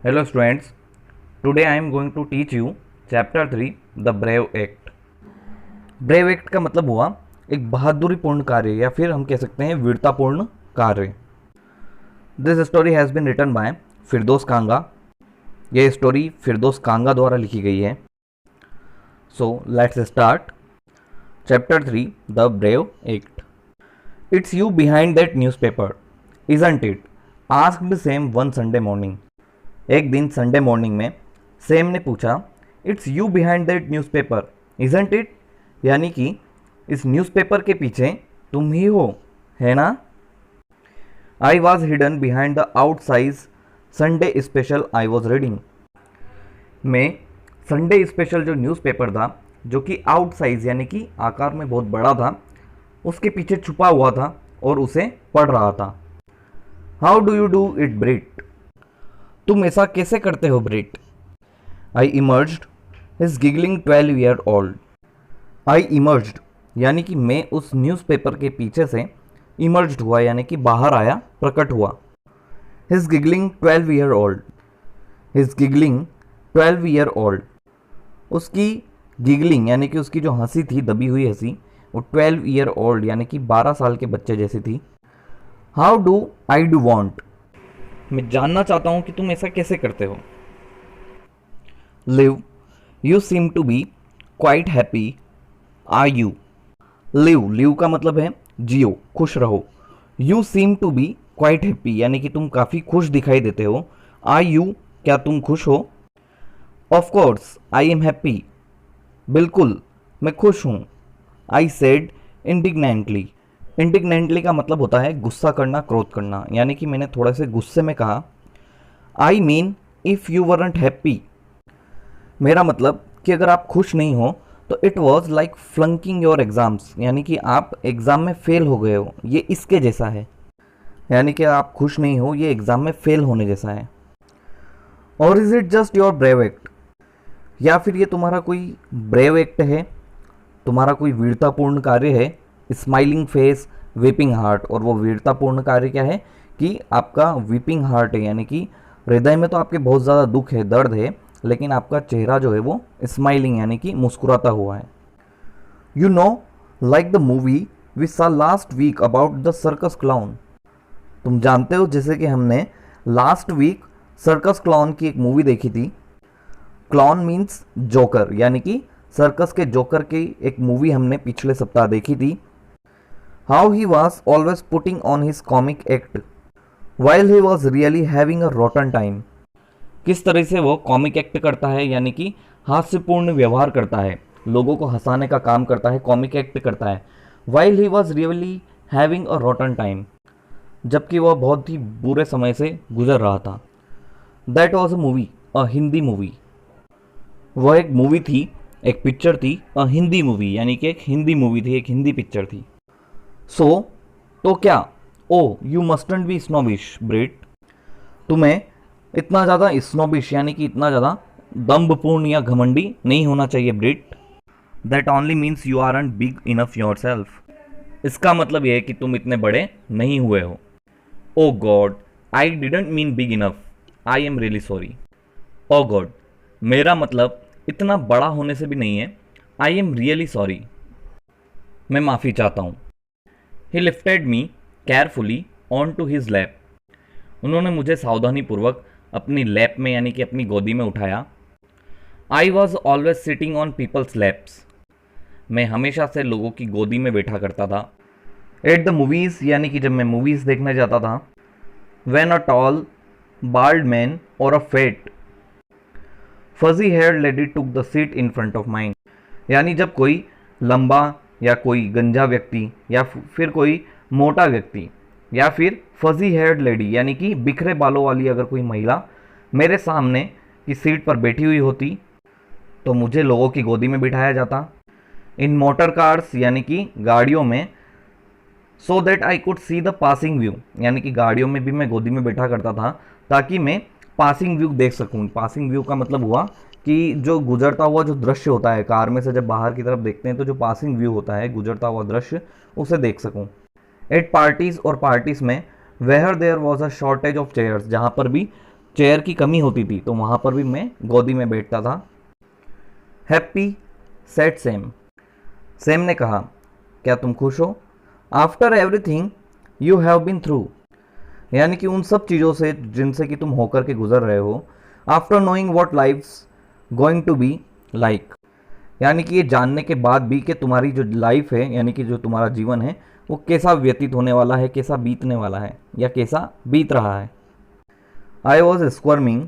Hello students, today I am going to teach you chapter 3 The Brave Act. Brave act का मतलब हुआ एक बहादुरीपूर्ण कार्य या फिर हम कह सकते हैं वीरतापूर्ण कार्य. This story has been written by Firdaus Kanga. यह स्टोरी फिरदौस कांगा द्वारा लिखी गई है. So let's start. Chapter 3 the brave act. It's you behind that newspaper, isn't it? Asked Sam one Sunday morning. एक दिन संडे मॉर्निंग में सेम ने पूछा, it's you behind that newspaper, isn't it? यानी कि इस न्यूज़पेपर के पीछे तुम ही हो, है ना? I was hidden behind the out size Sunday special I was reading. मैं संडे स्पेशल जो न्यूज़पेपर था, जो कि आउट साइज यानी कि आकार में बहुत बड़ा था, उसके पीछे छुपा हुआ था और उसे पढ़ रहा था. How do you do it Brit? तुम ऐसा कैसे करते हो Brit? I emerged his giggling 12 year old. I emerged यानी कि मैं उस न्यूज़पेपर के पीछे से इमर्ज्ड हुआ यानी कि बाहर आया, प्रकट हुआ. His giggling 12 year old. His giggling 12 year old. उसकी गिगलिंग यानी कि उसकी जो हंसी थी, दबी हुई हंसी, वो 12 ईयर ओल्ड यानी कि 12 साल के बच्चे जैसी थी. How do I do want? मैं जानना चाहता हूं कि तुम ऐसा कैसे करते हो. Live you seem to be quite happy, are you? Live का मतलब है जियो, खुश रहो. You seem to be quite happy यानी कि तुम काफ़ी खुश दिखाई देते हो. Are you? क्या तुम खुश हो? Of course I am happy. बिल्कुल मैं खुश हूँ. I said इंडिग्नेंटली. इंडिग्नेंटली का मतलब होता है गुस्सा करना, क्रोध करना, यानी कि मैंने थोड़ा से गुस्से में कहा. I mean if you weren't happy. मेरा मतलब कि अगर आप खुश नहीं हो तो it was like flunking your exams, यानी कि आप एग्ज़ाम में फेल हो गए हो, ये इसके जैसा है. यानी कि आप खुश नहीं हो, ये एग्ज़ाम में फेल होने जैसा है. और is it just your brave act? या फिर ये तुम्हारा कोई ब्रेव एक्ट है, तुम्हारा कोई वीरतापूर्ण कार्य है. Smiling face, weeping heart. और वो वीरतापूर्ण कार्य क्या है कि आपका वीपिंग हार्ट है, यानी कि हृदय में तो आपके बहुत ज़्यादा दुख है, दर्द है, लेकिन आपका चेहरा जो है वो स्माइलिंग यानी कि मुस्कुराता हुआ है. You know like the movie we saw last week about the circus clown. तुम जानते हो जैसे कि हमने लास्ट वीक सर्कस क्लाउन की एक मूवी देखी थी. क्लाउन मीन्स जोकर, यानी कि सर्कस के जोकर की एक मूवी हमने पिछले सप्ताह देखी थी. How he was always putting on his comic act while he was really having a rotten time. किस तरह से वो कॉमिक एक्ट करता है, यानी कि हास्यपूर्ण व्यवहार करता है, लोगों को हंसाने का काम करता है, कॉमिक एक्ट करता है. While he was really having a rotten time, जबकि वह बहुत ही बुरे समय से गुजर रहा था. That was a movie, a Hindi movie. वह एक मूवी थी, एक पिक्चर थी, अ हिंदी मूवी यानी कि एक हिंदी मूवी थी, एक हिंदी पिक्चर थी. सो तो क्या? ओ यू मस्टंट बी स्नोबिश ब्रिट. तुम्हें इतना ज़्यादा स्नोबिश यानी कि इतना ज़्यादा दम्भपूर्ण या घमंडी नहीं होना चाहिए Brit. That only means you aren't big enough yourself. इसका मतलब यह है कि तुम इतने बड़े नहीं हुए हो. Oh God I didn't mean big enough, I am really sorry. Oh God मेरा मतलब इतना बड़ा होने से भी नहीं है. आई एम रियली सॉरी, मैं माफ़ी चाहता हूँ. He lifted me carefully on to his lap. उन्होंने मुझे सावधानीपूर्वक अपनी लैप में यानी कि अपनी गोदी में उठाया. I was always sitting on people's lapse. मैं हमेशा से लोगों की गोदी में बैठा करता था. एट द मूवीज़ यानी कि जब मैं मूवीज़ देखने जाता था. When a tall bald man और a fat fuzzy hair lady took the seat in front of mine. यानी जब कोई लंबा या कोई गंजा व्यक्ति या फिर कोई मोटा व्यक्ति या फिर फजी हेयर्ड लेडी यानी कि बिखरे बालों वाली अगर कोई महिला मेरे सामने की सीट पर बैठी हुई होती तो मुझे लोगों की गोदी में बिठाया जाता. इन मोटर कार्स यानी कि गाड़ियों में. So that I could see the passing view यानी कि गाड़ियों में भी मैं गोदी में बैठा करता था ताकि मैं पासिंग व्यू देख सकूं. पासिंग व्यू का मतलब हुआ कि जो गुजरता हुआ जो दृश्य होता है, कार में से जब बाहर की तरफ देखते हैं तो जो पासिंग व्यू होता है, गुजरता हुआ दृश्य, उसे देख सकूं. एट पार्टीज़ और पार्टीज़ में where there was a shortage of chairs, जहाँ पर भी चेयर की कमी होती थी तो वहाँ पर भी मैं गोदी में बैठता था। हैप्पी सेड सेम, सेम ने कहा क्या तुम खुश हो? After everything you have been through, यानी कि उन सब चीज़ों से जिनसे कि तुम होकर के गुजर रहे हो। After knowing what life's going to be like, यानी कि ये जानने के बाद भी कि तुम्हारी जो लाइफ है यानी कि जो तुम्हारा जीवन है वो कैसा व्यतीत होने वाला है, कैसा बीतने वाला है या कैसा बीत रहा है। I was squirming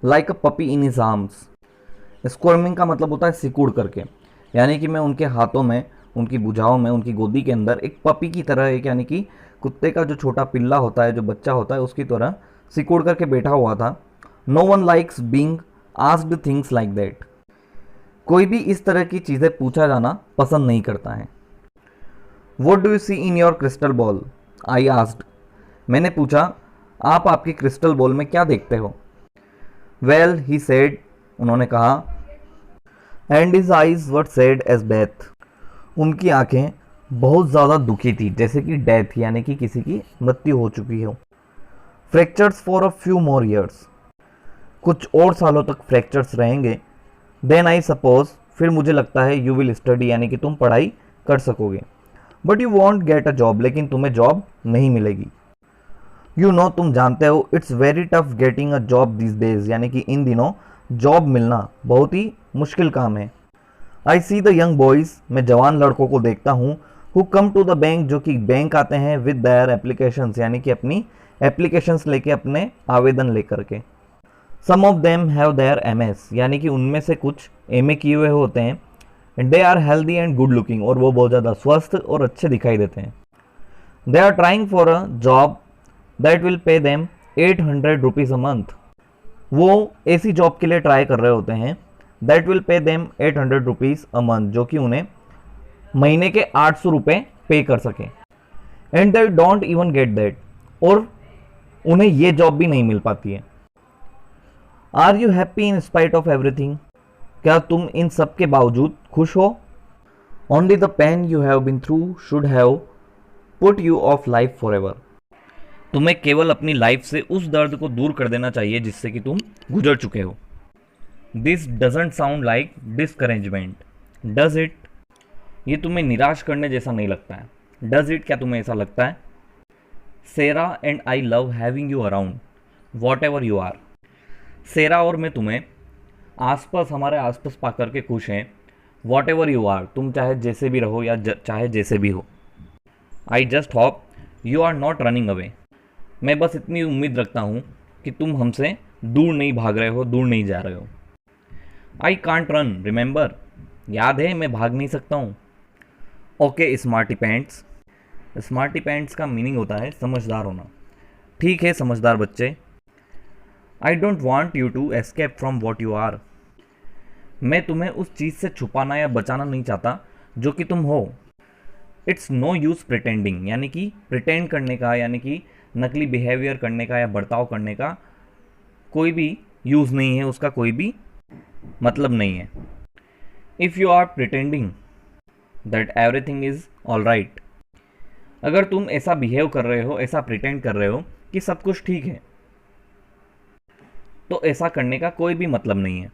like a puppy in his arms, squirming का मतलब होता है सिकुड़ करके, यानी कि मैं उनके हाथों में, उनकी भुजाओं में, उनकी गोदी के अंदर एक पपी की तरह, एक यानी कि कुत्ते का जो छोटा पिल्ला होता है, जो बच्चा होता है, उसकी तरह सिकुड़ करके बैठा हुआ था। No one likes being asked things like that, कोई भी इस तरह की चीज़ें पूछा जाना पसंद नहीं करता है। What do you see in your crystal ball, I asked, मैंने पूछा आप आपकी क्रिस्टल बॉल में क्या देखते हो? वेल ही सेड, उन्होंने कहा, and his eyes were sad as death, उनकी आंखें बहुत ज़्यादा दुखी थी, जैसे कि डेथ यानी कि किसी की मृत्यु हो चुकी हो। Fractures for a few more years, कुछ और सालों तक फ्रैक्चर्स रहेंगे। देन आई सपोज, फिर मुझे लगता है, यू विल स्टडी, यानी कि तुम पढ़ाई कर सकोगे। But you want get a job, लेकिन तुम्हें जॉब नहीं मिलेगी। यू नो, तुम जानते हो, it's very tough getting a job this days, यानी कि इन दिनों जॉब मिलना बहुत ही मुश्किल काम है। I see the young boys, मैं जवान लड़कों को देखता हूँ, who come to the bank, जो कि बैंक आते हैं, विद देयर एप्लीकेशंस, यानी कि अपनी एप्लीकेशंस लेके, अपने आवेदन लेकर के। Some of them have their MS, यानी कि उनमें से कुछ MA किए हुए होते हैं। And they are healthy and good looking, और वो बहुत ज़्यादा स्वस्थ और अच्छे दिखाई देते हैं। They are trying for a job that will pay them 800 rupees a month, वो ऐसी जॉब के लिए ट्राई कर रहे होते हैं that will pay them 800 rupees a month, जो कि उन्हें महीने के 800 रुपये पे कर सके। And they don't even get that, और उन्हें ये जॉब भी नहीं मिल पाती है। Are you happy in spite of everything, क्या तुम इन सब के बावजूद खुश हो? Only the pain you have been through should have put you off life forever, तुम्हें केवल अपनी लाइफ से उस दर्द को दूर कर देना चाहिए जिससे कि तुम गुजर चुके हो। This doesn't sound like discouragement, does it, ये तुम्हें निराश करने जैसा नहीं लगता है। डज इट, क्या तुम्हें ऐसा लगता है? Sarah and I love having you around whatever you are, Sarah और मैं तुम्हें आसपास, हमारे आसपास पा करके खुश हैं। वॉट एवर यू आर, तुम चाहे जैसे भी रहो या चाहे जैसे भी हो। I just hope you are not running away, मैं बस इतनी उम्मीद रखता हूँ कि तुम हमसे दूर नहीं भाग रहे हो, दूर नहीं जा रहे हो। आई कांट रन रिमेंबर, याद है मैं भाग नहीं सकता हूँ। Okay smarty pants, smarty pants का मीनिंग होता है समझदार होना। ठीक है समझदार बच्चे। I don't want you to escape from what you are, मैं तुम्हें उस चीज़ से छुपाना या बचाना नहीं चाहता जो कि तुम हो। इट्स नो यूज़ प्रिटेंडिंग, यानी कि प्रिटेंड करने का, यानी कि नकली बिहेवियर करने का या बर्ताव करने का कोई भी यूज़ नहीं है, उसका कोई भी मतलब नहीं है। If you are pretending that everything is all right, अगर तुम ऐसा बिहेव कर रहे हो, ऐसा प्रिटेंड कर रहे हो कि सब कुछ ठीक है, तो ऐसा करने का कोई भी मतलब नहीं है।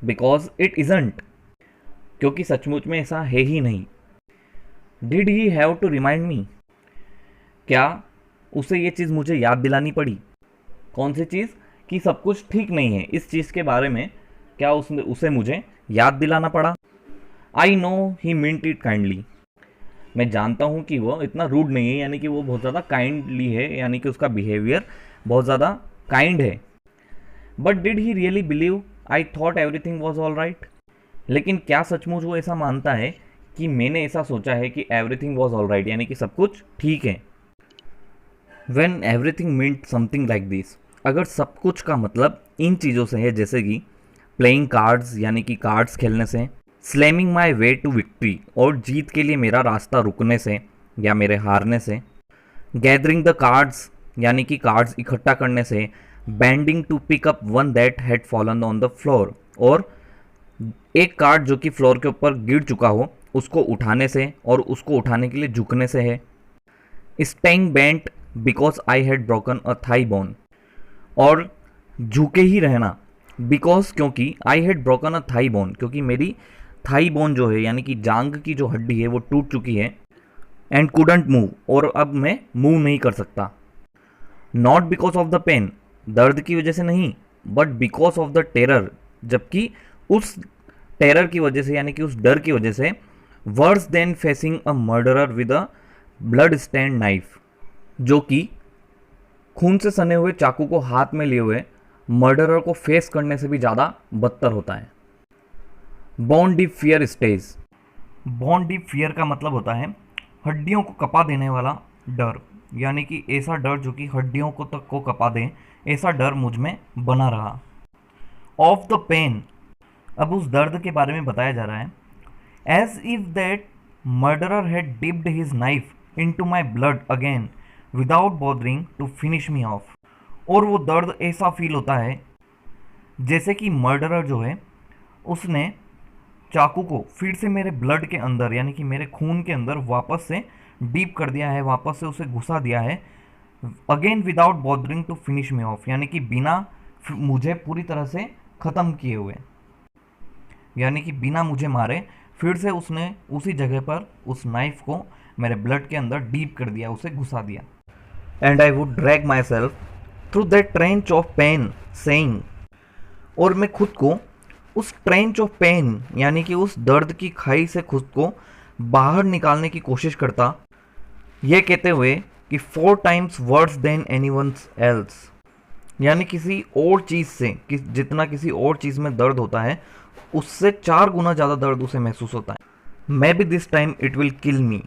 बिकॉज इट इजंट, क्योंकि सचमुच में ऐसा है ही नहीं। Did he have to remind me, क्या उसे ये चीज़ मुझे याद दिलानी पड़ी? कौन सी चीज़? कि सब कुछ ठीक नहीं है, इस चीज़ के बारे में क्या उसे मुझे याद दिलाना पड़ा? I know he meant it kindly, मैं जानता हूँ कि वो इतना रूड नहीं है, यानी कि वो बहुत ज़्यादा काइंडली है, यानी कि उसका बिहेवियर बहुत ज़्यादा काइंड है। But did he really believe I thought everything was all right, लेकिन क्या सचमुच वो ऐसा मानता है कि मैंने ऐसा सोचा है कि एवरीथिंग वॉज ऑल राइट, यानी कि सब कुछ ठीक है? When everything meant something like this, अगर सब कुछ का मतलब इन चीज़ों से है, जैसे कि प्लेइंग कार्ड्स, यानी कि कार्ड्स खेलने से, slamming my way to victory, और जीत के लिए मेरा रास्ता रुकने से या मेरे हारने से, गैदरिंग द कार्ड्स, यानी कि कार्ड्स इकट्ठा करने से, bending to pick up one that had fallen on the floor, और एक कार्ड जो कि फ्लोर के ऊपर गिर चुका हो उसको उठाने से और उसको उठाने के लिए झुकने से है। Staying bent because I had broken a thigh bone, और झुके ही रहना, बिकॉज क्योंकि I had broken a thigh bone, क्योंकि मेरी थाई बोन जो है यानी कि जांग की जो हड्डी है वो टूट चुकी है, एंड कुडंट मूव, और अब मैं मूव नहीं कर सकता। Not because of the pain, दर्द की वजह से नहीं, but because of the terror, जबकि उस टेरर की वजह से यानी कि उस डर की वजह से, worse than facing a murderer with a blood stand knife, जो कि खून से सने हुए चाकू को हाथ में लिए हुए मर्डरर को फेस करने से भी ज़्यादा बदतर होता है। Bone deep fear stage, bone deep fear का मतलब होता है हड्डियों को कपा देने वाला डर, यानी कि ऐसा डर जो कि हड्डियों को तक को कपा दे, ऐसा डर मुझ में बना रहा। ऑफ द पेन, अब उस दर्द के बारे में बताया जा रहा है। As if that murderer had dipped his knife into my blood again without bothering to finish me off, और वो दर्द ऐसा फील होता है जैसे कि मर्डरर जो है उसने चाकू को फिर से मेरे ब्लड के अंदर यानी कि मेरे खून के अंदर वापस से डीप कर दिया है, वापस से उसे घुसा दिया है, again without bothering to finish me off, यानी कि बिना मुझे पूरी तरह से ख़त्म किए हुए, यानी कि बिना मुझे मारे फिर से उसने उसी जगह पर उस नाइफ को मेरे ब्लड के अंदर डीप कर दिया, उसे घुसा दिया। And I would drag myself through that trench of pain saying, और मैं खुद को उस ट्रेंच ऑफ पेन यानी कि उस दर्द की खाई से खुद को बाहर निकालने की कोशिश करता, ये कहते हुए कि 4 times worse than anyone's else, यानी किसी और चीज़ से जितना किसी और चीज़ में दर्द होता है उससे 4 गुना ज़्यादा दर्द उसे महसूस होता है। May be this time it will kill me,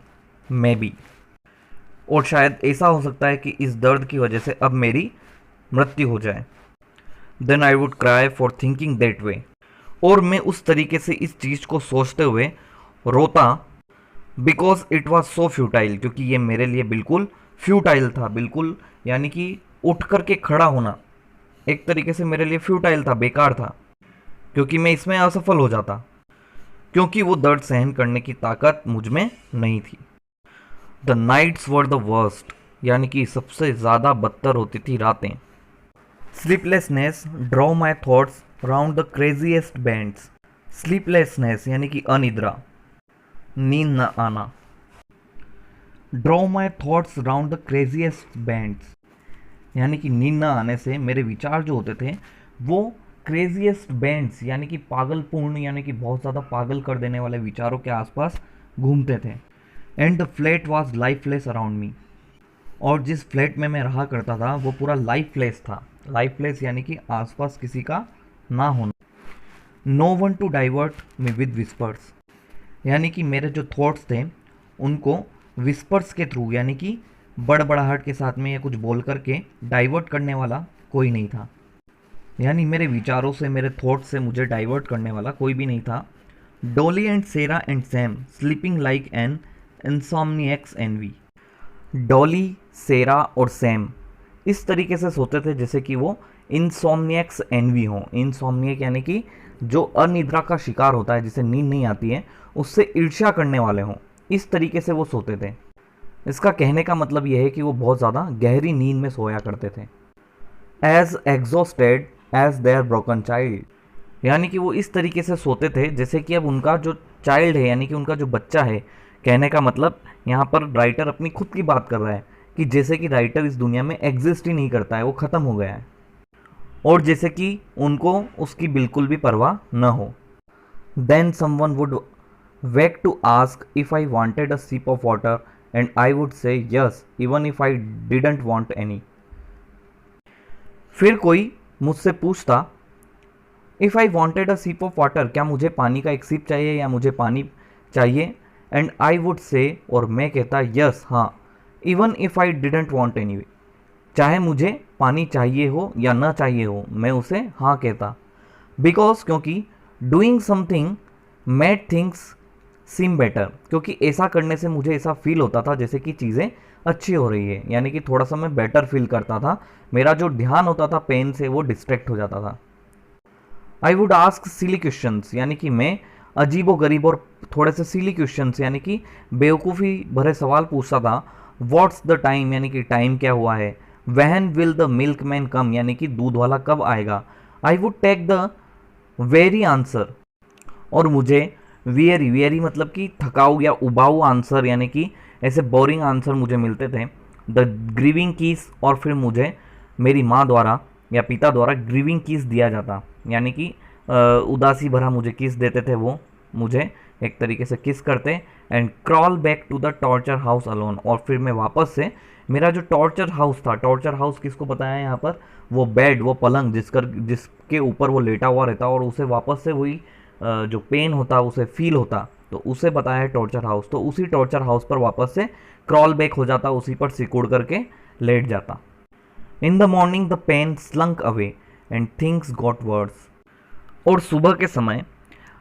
may be, और शायद ऐसा हो सकता है कि इस दर्द की वजह से अब मेरी मृत्यु हो जाए। Then I would cry for thinking that way, और मैं उस तरीके से इस चीज़ को सोचते हुए रोता, because it was so futile, क्योंकि ये मेरे लिए बिल्कुल फ्यूटाइल था, बिल्कुल यानी कि उठ कर के खड़ा होना एक तरीके से मेरे लिए फ्यूटाइल था, बेकार था, क्योंकि मैं इसमें असफल हो जाता, क्योंकि वो दर्द सहन करने की ताकत मुझ में नहीं थी। The nights were the worst, यानी कि सबसे ज़्यादा बदतर होती थी रातें। Sleeplessness draw my thoughts round the craziest bends, sleeplessness यानी कि अनिद्रा, नींद न आना। Draw my thoughts round the craziest bends, यानी कि नींद न आने से मेरे विचार जो होते थे वो क्रेजीएस्ट बैंड्स यानी कि पागलपूर्ण यानी कि बहुत ज़्यादा पागल कर देने वाले विचारों के आसपास घूमते थे। And the flat was lifeless around me, और जिस फ्लैट में मैं रहा करता था वो पूरा लाइफलेस था। लाइफलेस यानी कि आसपास किसी का ना होना। No one to divert me with whispers, यानी कि मेरे जो थॉट्स थे उनको विस्पर्स के थ्रू यानी कि बड़बड़ाहट के साथ में या कुछ बोल करके डाइवर्ट करने वाला कोई नहीं था, यानी मेरे विचारों से मेरे थॉट्स से मुझे डाइवर्ट करने वाला कोई भी नहीं था। Dolly and Sarah and Sam sleeping like an insomniacs envy, Dolly, Sarah और सैम इस तरीके से सोते थे जैसे कि वो इंसोम्निएक्स एनवी हों। इंसोम्निएक यानी कि जो अनिद्रा का शिकार होता है, जिसे नींद नहीं आती है, उससे ईर्ष्या करने वाले हों, इस तरीके से वो सोते थे। इसका कहने का मतलब यह है कि वो बहुत ज़्यादा गहरी नींद में सोया करते थे। As exhausted as their broken child, यानी कि वो इस तरीके से सोते थे जैसे कि अब उनका जो चाइल्ड है यानी कि उनका जो बच्चा है, कहने का मतलब यहाँ पर राइटर अपनी खुद की बात कर रहा है कि जैसे कि राइटर इस दुनिया में एग्जिस्ट ही नहीं करता है, वो ख़त्म हो गया है, और जैसे कि उनको उसकी बिल्कुल भी परवाह न हो। Then someone would wake to ask if I wanted a sip of water and I would say yes even if I didn't want any. फिर कोई मुझसे पूछता if I wanted a sip of water, क्या मुझे पानी का एक SIP चाहिए या मुझे पानी चाहिए, एंड आई वुड से, और मैं कहता यस हाँ, even if I didn't want any, चाहे मुझे पानी चाहिए हो या ना चाहिए हो, मैं उसे हाँ कहता। बिकॉज क्योंकि डूइंग समथिंग मेड थिंग्स सीम बेटर, क्योंकि ऐसा करने से मुझे ऐसा फील होता था जैसे कि चीज़ें अच्छी हो रही है, यानी कि थोड़ा सा मैं बेटर फील करता था, मेरा जो ध्यान होता था पेन से वो डिस्ट्रैक्ट हो जाता था। I would ask silly questions, यानी कि मैं अजीबो गरीब और थोड़े से सिली क्वेश्चंस यानी कि बेवकूफ़ी भरे सवाल पूछता था। व्हाट्स द टाइम, यानी कि टाइम क्या हुआ है, when will the milkman come, यानी कि दूध वाला कब आएगा। I would take the very answer, और मुझे वेरी वेरी मतलब कि थकाऊ या उबाऊ आंसर, यानी कि ऐसे बोरिंग आंसर मुझे मिलते थे। द ग्रीविंग कीस, और फिर मुझे मेरी माँ द्वारा या पिता द्वारा ग्रीविंग कीस दिया जाता, यानी कि उदासी भरा मुझे किस देते थे, वो मुझे एक तरीके से किस करते। And crawl back to the torture house alone, और फिर मैं वापस से मेरा जो टॉर्चर हाउस था, टॉर्चर हाउस किसको बताया यहाँ पर, वो बेड, वो पलंग जिसके ऊपर वो लेटा हुआ रहता और उसे वापस से वही जो पेन होता उसे फील होता, तो उसे बताया है टॉर्चर हाउस। तो उसी टॉर्चर हाउस पर वापस से क्रॉल बैक हो जाता, उसी पर सिकुड़ करके लेट जाता। In the morning the pain slunk away and things got worse, और सुबह के समय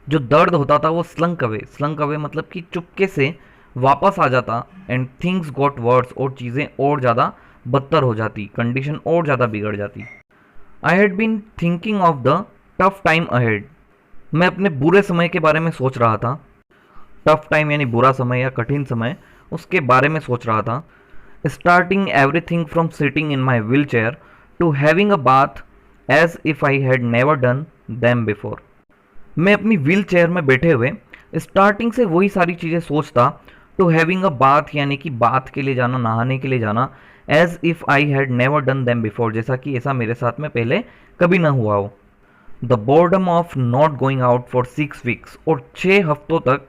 जो दर्द होता था वो स्लंक अवे मतलब कि चुपके से वापस आ जाता। एंड थिंग्स गॉट वर्स, और चीज़ें और ज़्यादा बदतर हो जाती, कंडीशन और ज़्यादा बिगड़ जाती। I had been thinking of the tough time ahead, मैं अपने बुरे समय के बारे में सोच रहा था। टफ टाइम यानी बुरा समय या कठिन समय, उसके बारे में सोच रहा था। Starting everything from sitting in my wheelchair to having a bath as if I had never done them before, मैं अपनी व्हील चेयर में बैठे हुए स्टार्टिंग से वही सारी चीज़ें सोचता। टू हैविंग अ बाथ यानी कि बाथ के लिए जाना, नहाने के लिए जाना। As if I had never done them before, जैसा कि ऐसा मेरे साथ में पहले कभी ना हुआ हो। The boredom of not going out for 6 weeks, और 6 हफ्तों तक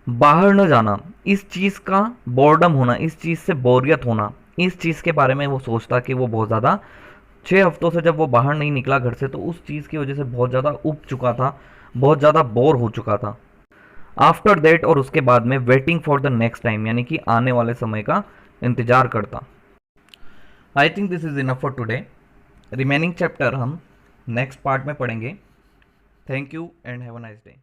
बाहर न जाना, इस चीज़ का बोर्डम होना, इस चीज़ से बोरियत होना, इस चीज़ के बारे में वो सोचता कि वो बहुत ज़्यादा 6 हफ्तों से जब वो बाहर नहीं निकला घर से, तो उस चीज़ की वजह से बहुत ज़्यादा उब चुका था, बहुत ज़्यादा बोर हो चुका था। आफ्टर दैट, और उसके बाद में waiting for the next time, यानी कि आने वाले समय का इंतजार करता। I think this is enough for today. Remaining chapter हम नेक्स्ट पार्ट में पढ़ेंगे। Thank you and have a nice day.